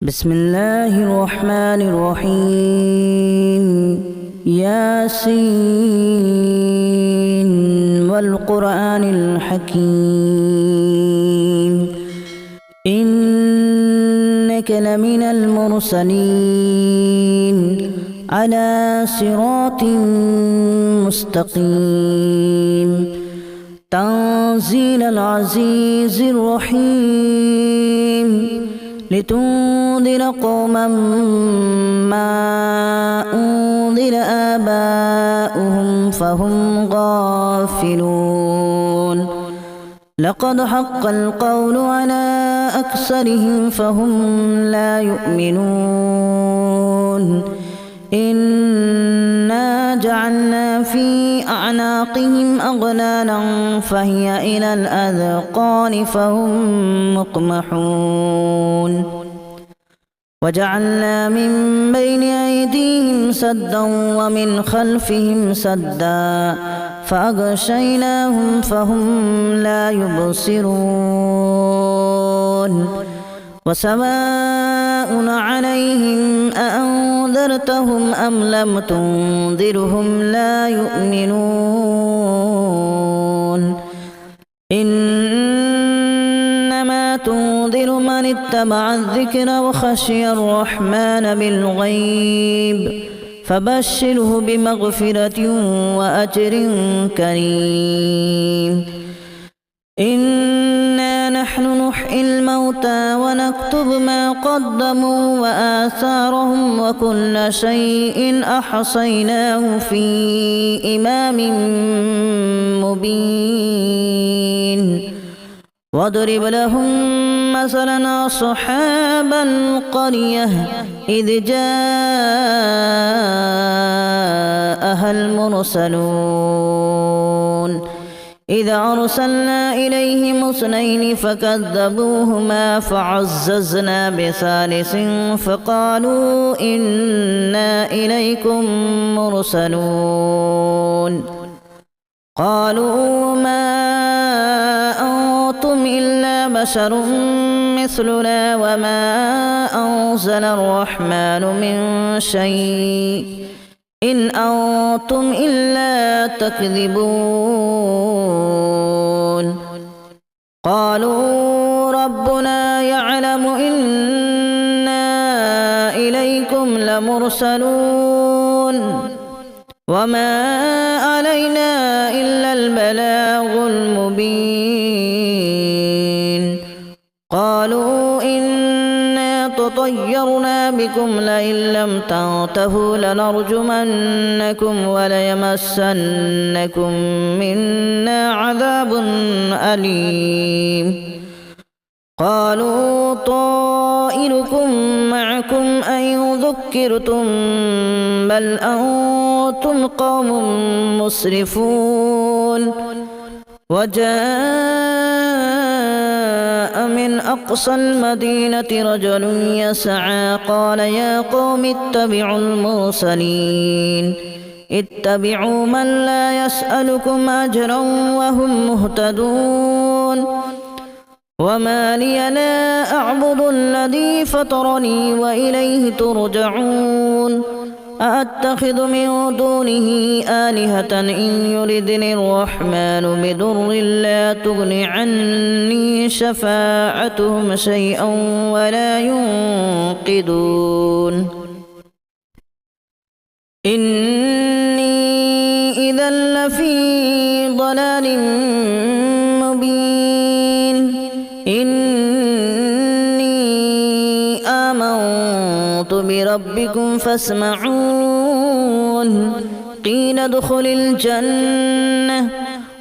بسم الله الرحمن الرحيم ياسين والقرآن الحكيم إنك لمن المرسلين على صراط مستقيم تنزيل العزيز الرحيم لتنذر قوما ما أنذر آباؤهم فهم غافلون لقد حق القول على أكثرهم فهم لا يؤمنون إنا جعلنا في أعناقهم أغلالا فهي إلى الأذقان فهم مقمحون وجعلنا من بين أيديهم سدا ومن خلفهم سدا فأغشيناهم فهم لا يبصرون وسواء عليهم أأنذرتهم أم لم تنذرهم لا يؤمنون إنما تنذر من اتبع الذكر وخشي الرحمن بالغيب فبشره بمغفرة وأجر كريم إنا نحن نحيي الموتى ونكتب ما قدموا وآثارهم وكل شيء أحصيناه في إمام مبين واضرب لهم مثلا أصحاب القرية إذ جاءها المرسلون إذا أرسلنا إليهم اثنين فكذبوهما فعززنا بثالث فقالوا إنا إليكم مرسلون قالوا ما أنتم إلا بشر مثلنا وما أنزل الرحمن من شيء إن أنتم إلا تكذبون قالوا ربنا يعلم إنا إليكم لمرسلون وما علينا إلا البلاغ المبين قالوا إنا تطيرنا بكم لئن لم تنتهوا لنرجمنكم وليمسنكم منا عذاب أليم قالوا طائركم معكم أن ذكرتم بل أنتم قوم مسرفون وجاء من أقصى المدينة رجل يسعى قال يا قوم اتبعوا المرسلين اتبعوا من لا يسألكم أجرا وهم مهتدون وما لي لا أعبد الذي فطرني وإليه ترجعون أأتخذ من دونه آلهة إن يردني الرحمن بضر لا تغن عني شفاعتهم شيئا ولا ينقذون إني إذا لفي ضلال مبين إني آمنت بربكم فاسمعون قيل ادخل الجنة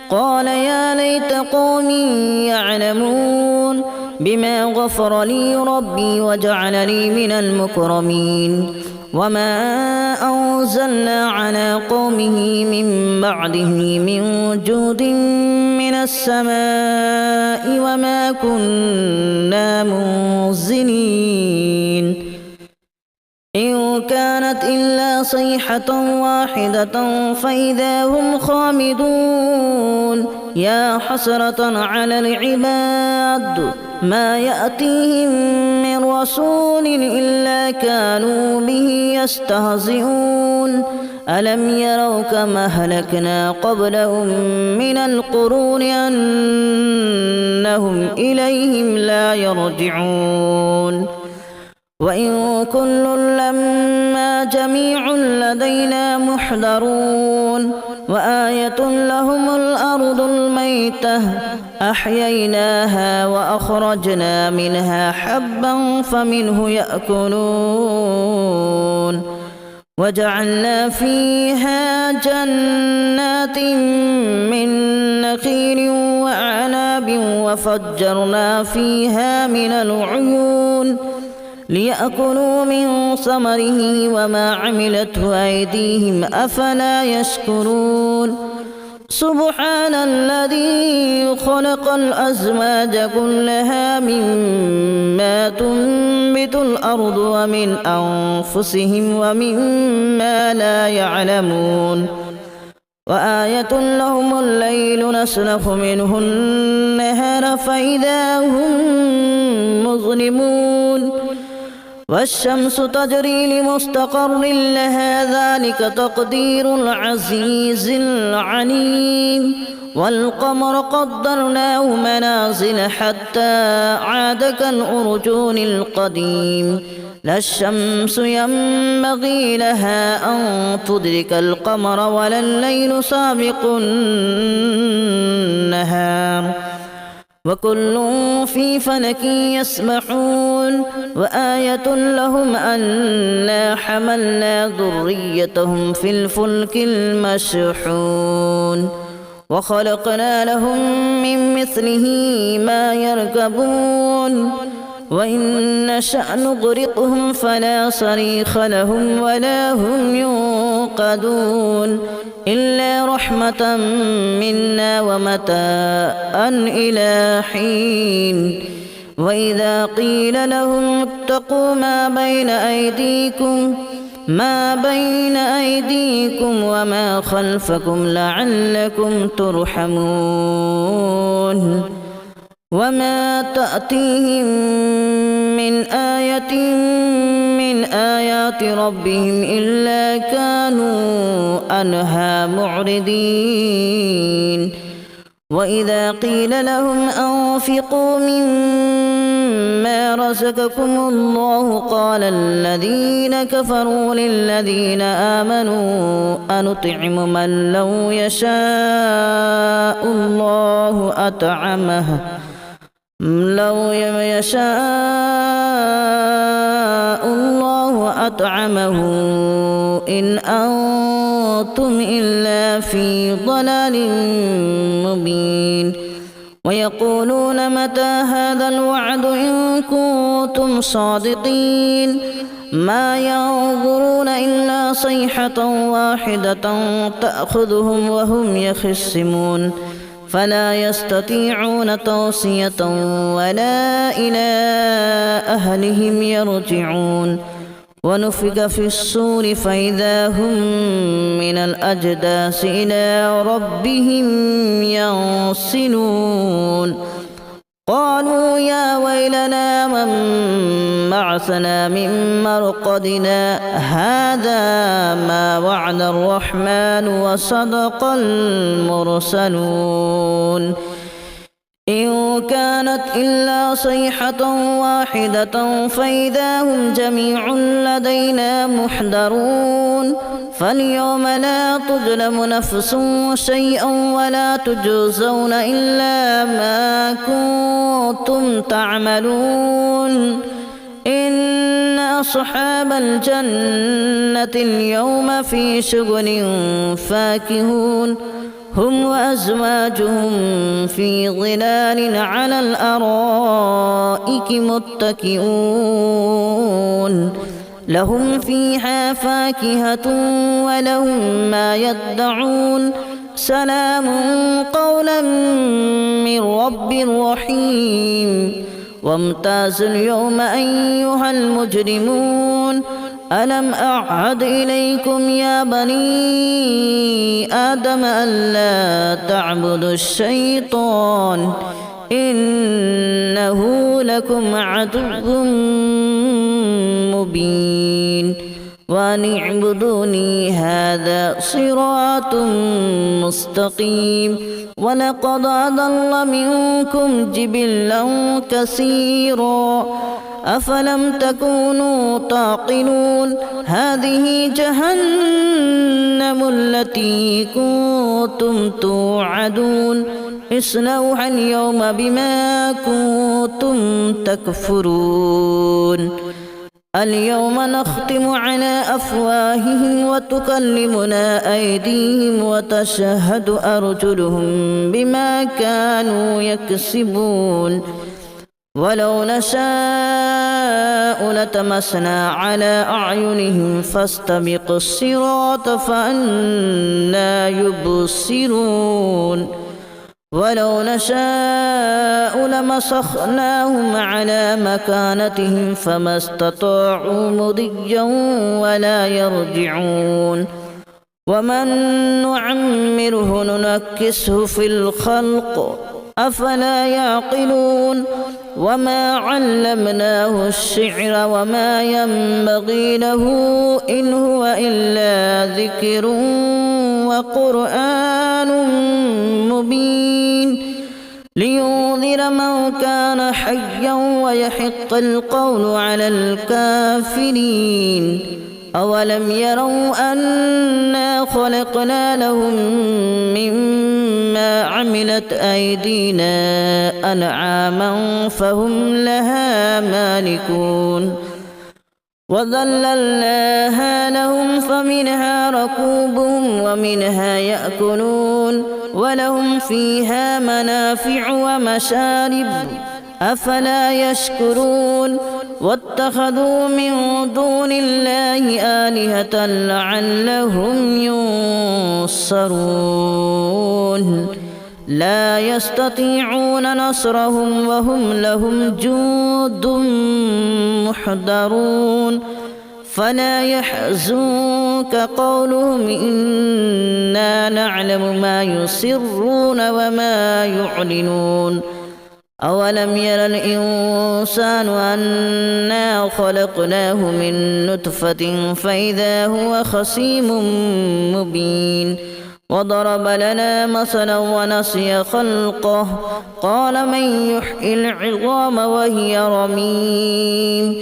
قال يا ليت قومي يعلمون بما غفر لي ربي وجعلني من المكرمين وما أنزلنا على قومه من بعده من جود من السماء وما كنا منزلين إن كانت إلا صيحة واحدة فإذا هم خامدون يا حسرة على العباد ما يأتيهم من رسول إلا كانوا به يستهزئون ألم يروا كما أهلكنا قبلهم من القرون أنهم إليهم لا يرجعون وإن كل لما جميع لدينا محضرون وآية لهم الأرض الميتة أحييناها وأخرجنا منها حبا فمنه يأكلون وجعلنا فيها جنات من نخيل وأعناب وفجرنا فيها من العيون ليأكلوا من ثمره وما عملته أيديهم أفلا يشكرون سبحان الذي خلق الأزواج كلها مما تنبت الأرض ومن أنفسهم ومما لا يعلمون وآية لهم الليل نسلخ منه النهار فإذا هم مظلمون والشمس تجري لمستقر لها ذلك تقدير العزيز العليم والقمر قدرناه منازل حتى عاد كالأرجون القديم لا الشمس ينبغي لها أن تدرك القمر ولا الليل سابق النهار وكل في فلك يسبحون وآية لهم أنا حملنا ذريتهم في الفلك المشحون وخلقنا لهم من مثله ما يركبون وإن نشأ نغرقهم فلا صريخ لهم ولا هم ينقذون إلا رحمة منا ومتاعا إلى حين وإذا قيل لهم اتقوا ما بين أيديكم وما خلفكم لعلكم ترحمون وما تأتيهم من آية من آيات ربهم إلا كانوا عنها معرضين وإذا قيل لهم أنفقوا مما رزقكم الله قال الذين كفروا للذين آمنوا أنطعم من لو يشاء الله أطعمه إن أنتم إلا في ضلال مبين ويقولون متى هذا الوعد إن كنتم صادقين ما ينظرون إلا صيحة واحدة تأخذهم وهم يخصمون فلا يستطيعون توصية ولا إلى أهلهم يرجعون ونفخ في الصور فإذا هم من الأجداث إلى ربهم ينسلون قالوا يا ويلنا من بعثنا من مرقدنا هذا ما وعد الرحمن وصدق المرسلون إن كانت إلا صيحة واحدة فإذا هم جميع لدينا محضرون فاليوم لا تظلم نفس شيئا ولا تجزون إلا ما كنتم تعملون إن أصحاب الجنة اليوم في شغل فاكهون هم وأزواجهم في ظلال على الأرائك متكئون لهم فيها فاكهة ولهم ما يدعون سلام قولا من رب رحيم وامتازوا اليوم أيها المجرمون ألم أعهد إليكم يا بني آدم ألا تعبدوا الشيطان إنه لكم عدو مبين وأن اعبدوني هذا صراط مستقيم ولقد أضل منكم جبلا كثيرا أفلم تكونوا تعقلون هذه جهنم التي كنتم توعدون اصلوها اليوم بما كنتم تكفرون اليوم نختم على أفواههم وتكلمنا أيديهم وتشهد أرجلهم بما كانوا يكسبون ولو نشاء لتمسنا على أعينهم فاستبقوا الصراط فأنى يبصرون ولو نشاء لمسخناهم على مكانتهم فما استطاعوا مضيا ولا يرجعون ومن نعمره ننكسه في الخلق أفلا يعقلون وما علمناه الشعر وما ينبغي له إن هو إلا ذكر وقرآن مبين لينذر من كان حيا ويحق القول على الكافرين أولم يروا أنا خلقنا لهم مما عملت أيدينا أنعاما فهم لها مالكون وذللناها لهم فمنها ركوبهم ومنها يأكلون ولهم فيها منافع ومشارب أفلا يشكرون واتخذوا من دون الله آلهة لعلهم ينصرون لا يستطيعون نصرهم وهم لهم جند محضرون فلا يحزنك قولهم إنا نعلم ما يسرون وما يعلنون أولم ير الإنسان أنا خلقناه من نطفة فإذا هو خصيم مبين وضرب لنا مثلا ونسي خلقه قال من يحيي العظام وهي رميم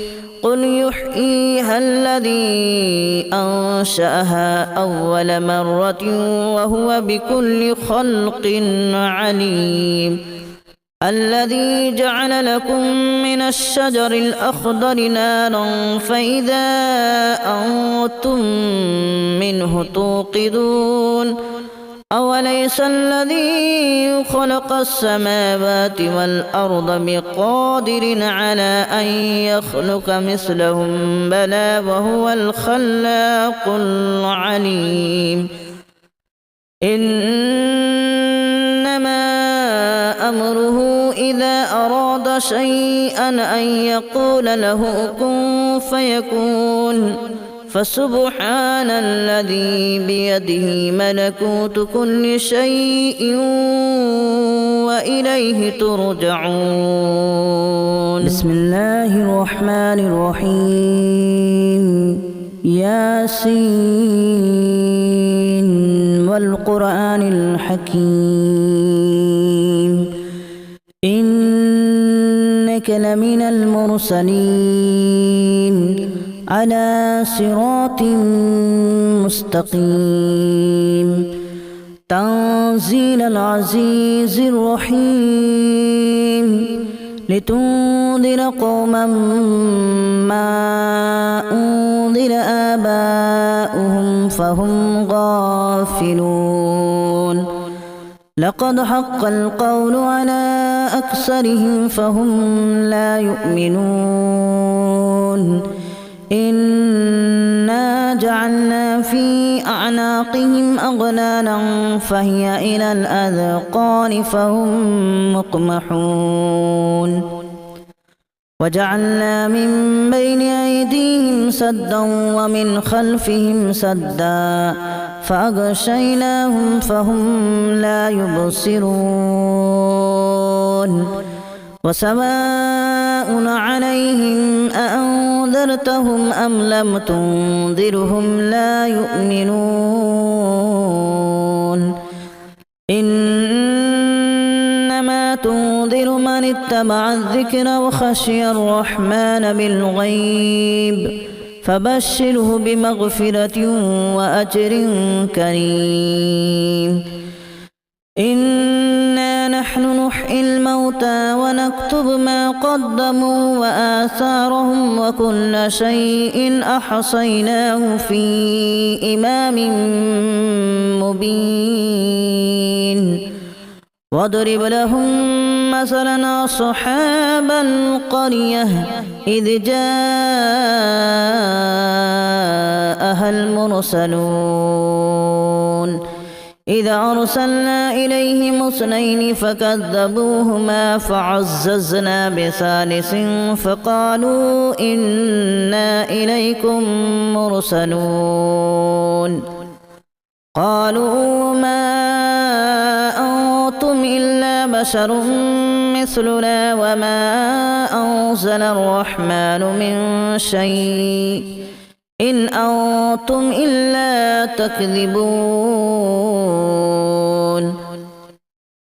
قل يحييها الذي أنشأها أول مرة وهو بكل خلق عليم الذي جعل لكم من الشجر الأخضر نارا فإذا أنتم منه توقدون أوليس الذي خلق السماوات والأرض بقادر على أن يخلق مثلهم بلى وهو الخلاق العليم إنما أمره إذا أراد شيئا أن يقول له كن فيكون فسبحان الذي بيده ملكوت كل شيء وإليه ترجعون بسم الله الرحمن الرحيم ياسين والقرآن الحكيم إنك لمن المرسلين على صراط مستقيم تنزيل العزيز الرحيم لتنذر قوما ما أنذر آباؤهم فهم غافلون لقد حق القول على أكثرهم فهم لا يؤمنون إنا جعلنا في أعناقهم أغلالا فهي إلى الأذقان فهم مقمحون وجعلنا من بين أيديهم سدا ومن خلفهم سدا فأغشيناهم فهم لا يبصرون وسواء عليهم أأنذرتهم أم لم تنذرهم لا يؤمنون إنما تنذر من اتبع الذكر وخشي الرحمن بالغيب فبشره بمغفرة وأجر كريم إنا نحن نحيي الموتى ونكتب ما قدموا وآثارهم وكل شيء أحصيناه في إمام مبين واضرب لهم مثلا أصحاب القرية إذ جاءها المرسلون إذا أرسلنا إليهم اثنين فكذبوهما فعززنا بثالث فقالوا إنا إليكم مرسلون قالوا ما أنتم إلا بشر مثلنا وما أنزل الرحمن من شيء إن أنتم إلا تكذبون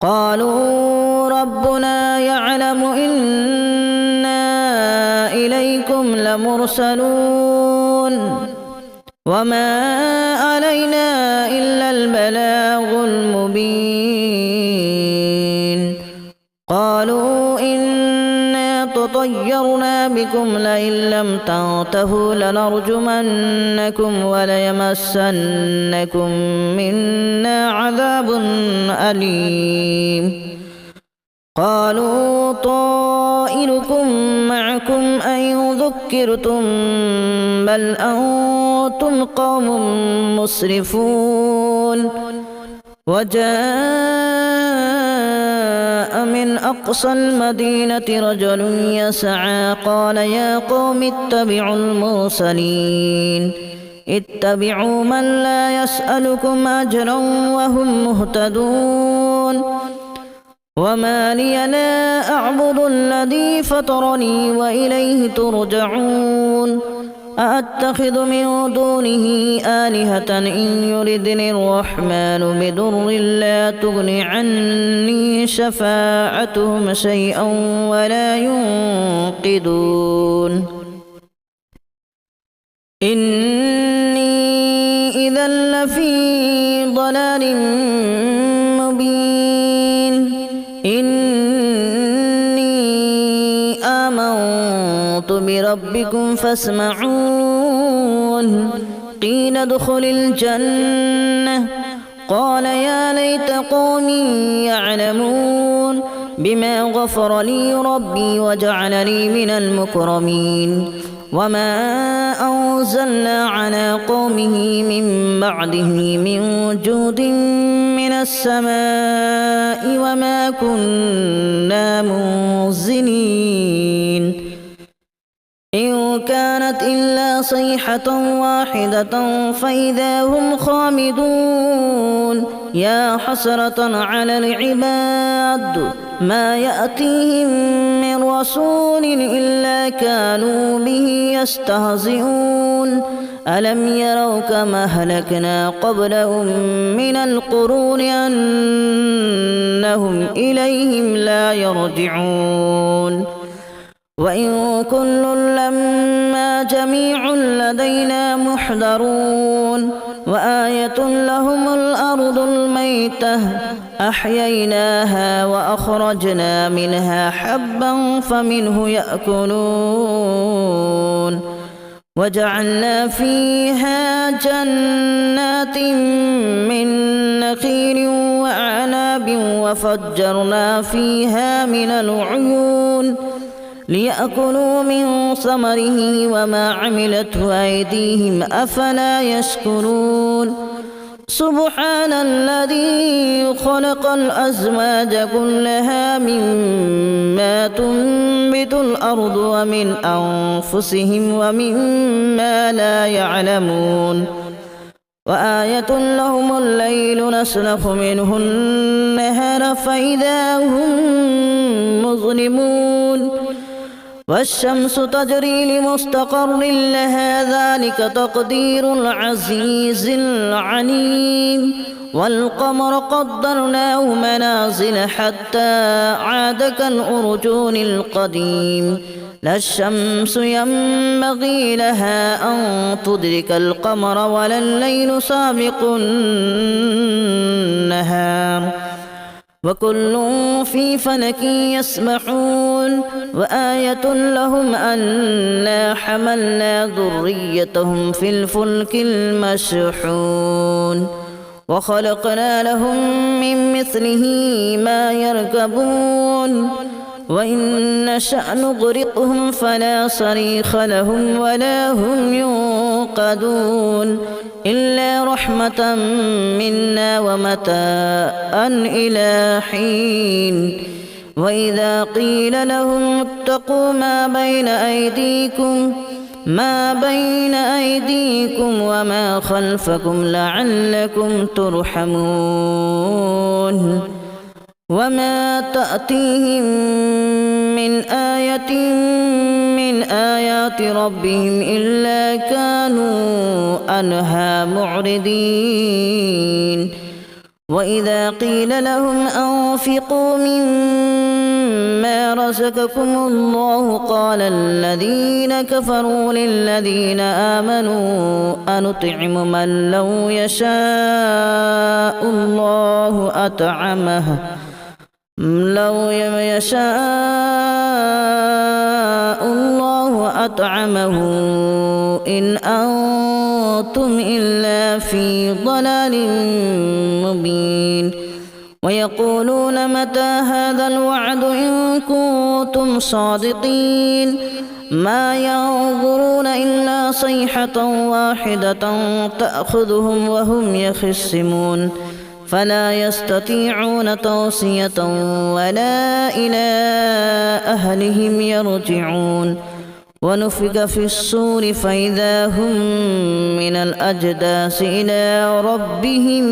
قالوا ربنا يعلم إنا إليكم لمرسلون وما علينا إلا البلاغ المبين قالوا إنا تطيرنا بكم لئن لم تنتهوا لنرجمنكم وليمسنكم منا عذاب أليم قالوا طائركم معكم أن ذكرتم بل أنتم قوم مسرفون وجاء من أقصى المدينة رجل يسعى قال يا قوم اتبعوا المرسلين اتبعوا من لا يسألكم أجرا وهم مهتدون وما لي لا أعبد الذي فطرني وإليه ترجعون أأتخذ من دونه آلهة إن يردني الرحمن بضر لا تغن عني شفاعتهم شيئا ولا ينقذون إني إذا لفي ضلال مبين إني آمنت بربكم فاسمعون قيل ادخل الجنة قال يا ليت قومي يعلمون بما غفر لي ربي وجعلني من المكرمين وما أنزلنا على قومه من بعده من جود من السماء وما كنا منزلين إن كانت إلا صيحة واحدة فإذا هم خامدون يا حسرة على العباد ما يأتيهم من رسول إلا كانوا به يستهزئون ألم يروا كما أهلكنا قبلهم من القرون أنهم إليهم لا يرجعون وإن كل لما جميع لدينا محضرون وآية لهم الأرض الميتة أحييناها وأخرجنا منها حبا فمنه يأكلون وجعلنا فيها جنات من نخيل وأعناب وفجرنا فيها من العيون ليأكلوا من ثمره وما عملته أيديهم أفلا يشكرون سبحان الذي خلق الأزواج كلها مما تنبت الأرض ومن أنفسهم ومما لا يعلمون وآية لهم الليل نسلخ منه النهار فإذا هم مظلمون والشمس تجري لمستقر لها ذلك تقدير العزيز العليم والقمر قدرناه منازل حتى عاد كالأرجون القديم لا الشمس ينبغي لها أن تدرك القمر ولا الليل سابق النهار وكل في فلك يسبحون وآية لهم أنا حملنا ذريتهم في الفلك المشحون وخلقنا لهم من مثله ما يركبون وإن نشأ نغرقهم فلا صريخ لهم ولا هم ينقذون إلا رحمة منا ومتاعا إلى حين وإذا قيل لهم اتقوا ما بين أيديكم وما خلفكم لعلكم ترحمون وما تأتيهم من آية من آيات ربهم إلا كانوا عنها معرضين وإذا قيل لهم أنفقوا مما رزقكم الله قال الذين كفروا للذين آمنوا أنطعم من لو يشاء الله أطعمه إن أنتم إلا في ضلال مبين ويقولون متى هذا الوعد إن كنتم صادقين ما ينظرون إلا صيحة واحدة تأخذهم وهم يخصمون فلا يستطيعون توصية ولا إلى أهلهم يرجعون ونفخ في الصور فإذا هم من الأجداث إلى ربهم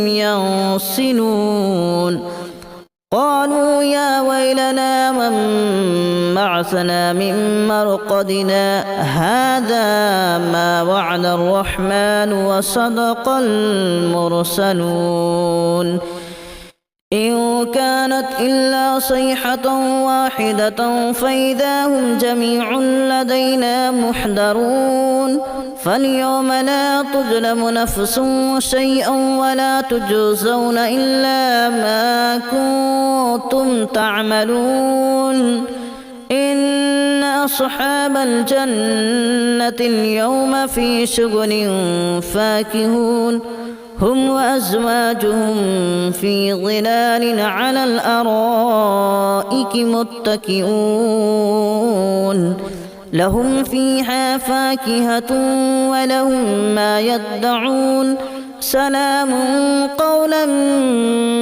ينسلون قالوا يا ويلنا من بعثنا من مرقدنا هذا ما وعد الرحمن وصدق المرسلون إن كانت إلا صيحة واحدة فإذا هم جميع لدينا محضرون فاليوم لا تظلم نفس شيئا ولا تجزون إلا ما كنتم تعملون إن أصحاب الجنة اليوم في شغل فاكهون هم وأزواجهم في ظلال على الأرائك متكئون لهم فيها فاكهة ولهم ما يدعون سلام قولا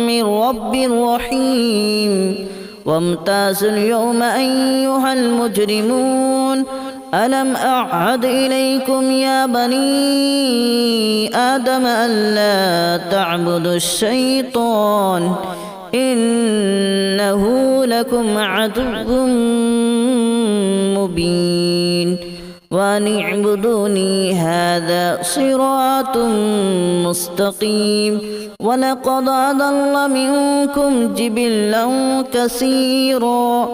من رب رحيم وامتازوا اليوم أيها المجرمون ألم أعهد إليكم يا بني آدم ألا تعبدوا الشيطان إنه لكم عدو مبين وأن اعبدوني هذا صراط مستقيم ولقد أضل منكم جبلا كثيرا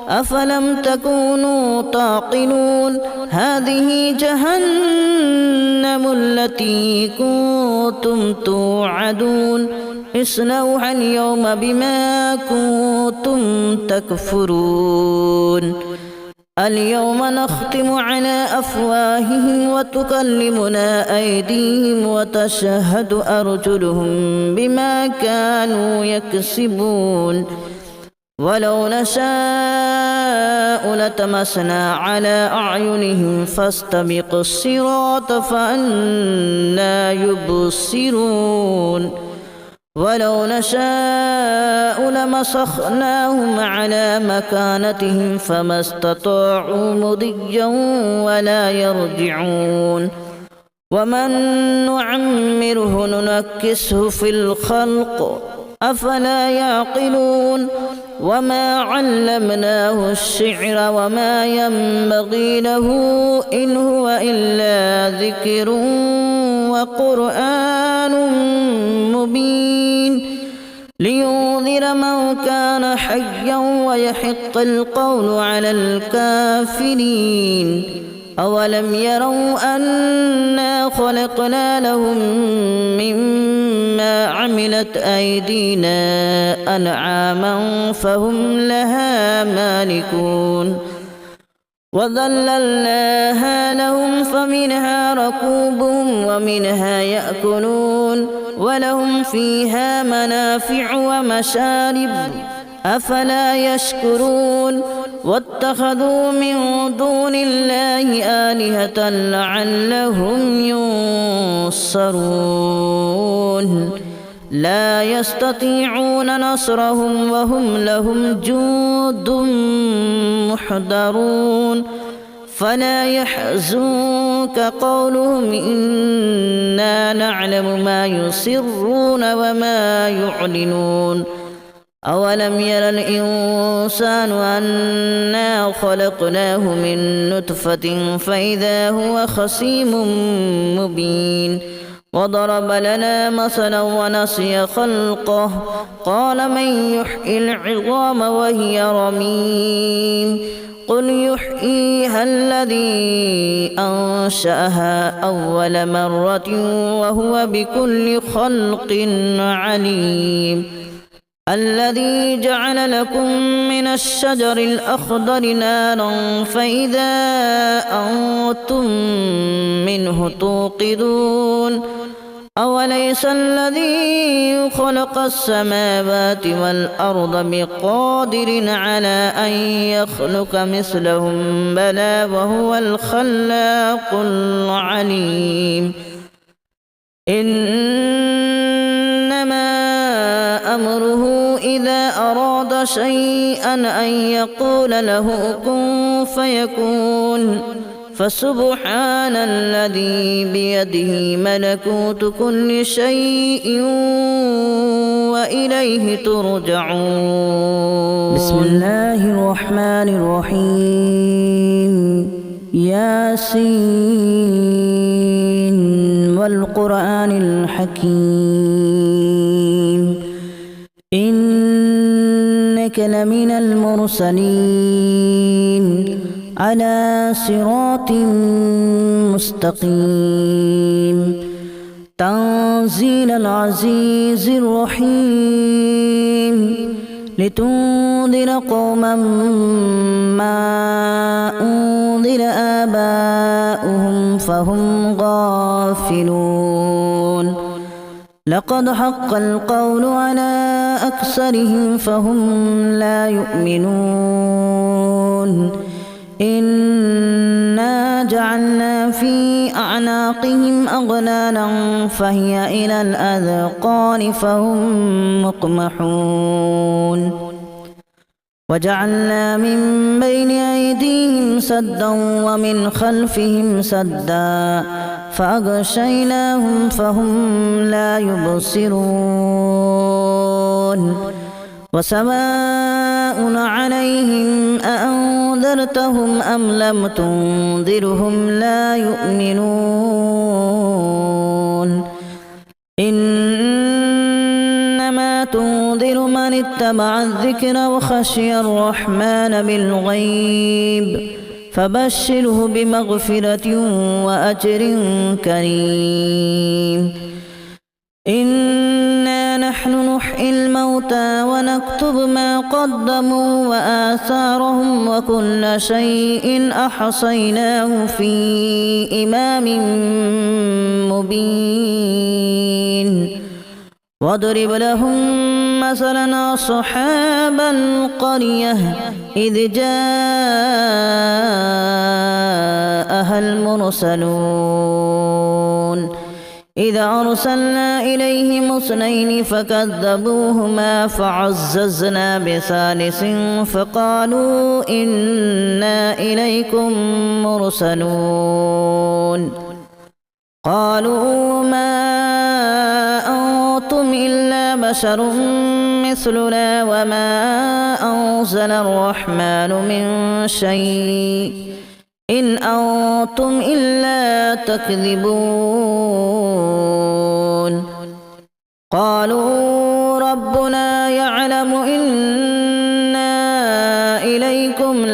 أفلم تكونوا تعقلون هذه جهنم التي كنتم توعدون اصلوها اليوم بما كنتم تكفرون اليوم نختم على أفواههم وتكلمنا أيديهم وتشهد أرجلهم بما كانوا يكسبون ولو نشاء لتمسنا على أعينهم فاستبقوا الصراط فأنى يبصرون ولو نشاء لمسخناهم على مكانتهم فما استطاعوا مضيا ولا يرجعون ومن نعمره ننكسه في الخلق أفلا يعقلون وما علمناه الشعر وما ينبغي له إن هو إلا ذكر وقرآن مبين لينذر من كان حيا ويحق القول على الكافرين أولم يروا أنا خلقنا لهم مما عملت أيدينا أنعاما فهم لها مالكون وذللناها لهم فمنها ركوبهم ومنها يأكلون ولهم فيها منافع ومشارب أفلا يشكرون واتخذوا من دون الله آلهة لعلهم ينصرون لا يستطيعون نصرهم وهم لهم جند محضرون فلا يحزنك قولهم إنا نعلم ما يسرون وما يعلنون أولم ير الإنسان أنا خلقناه من نطفة فإذا هو خصيم مبين وضرب لنا مثلا ونسي خلقه قال من يحيي العظام وهي رميم قل يحييها الذي أنشأها أول مرة وهو بكل خلق عليم الذي جعل لكم من الشجر الأخضر نارا فإذا أنتم منه توقدون أوليس الذي خلق السماوات والأرض بقادر على أن يخلق مثلهم بلى وهو الخلاق العليم إنما أمره إذا أراد شيئا أن يقول له كن فيكون فسبحان الذي بيده ملكوت كل شيء وإليه ترجعون بسم الله الرحمن الرحيم ياسين والقرآن الحكيم إنك لمن المرسلين على صراط مستقيم تنزيل العزيز الرحيم لتنذر قوما ما أنذر آباؤهم فهم غافلون لقد حق القول على أكثرهم فهم لا يؤمنون إنا جعلنا في أعناقهم أغلالا فهي إلى الأذقان فهم مقمحون وجعلنا من بين أيديهم سدا ومن خلفهم سدا فأغشيناهم فهم لا يبصرون وسواء عليهم أأنذرتهم أم لم تنذرهم لا يؤمنون إنما تنذر من اتبع الذكر وخشي الرحمن بالغيب فبشره بمغفرة وأجر كريم إنا نحن نحيي الموتى ونكتب ما قدموا وآثارهم وكل شيء أحصيناه في إمام مبين واضرب لهم مثلا أصحاب القرية إذ جاءها المرسلون إذا أرسلنا إليهم اثنين فكذبوهما فعززنا بثالث فقالوا إنا إليكم مرسلون قالوا ما أنتم إلا بشر مثلنا وما أنزل الرحمن من شيء إن أنتم إلا تكذبون قالوا ربنا يعلم إنا إليكم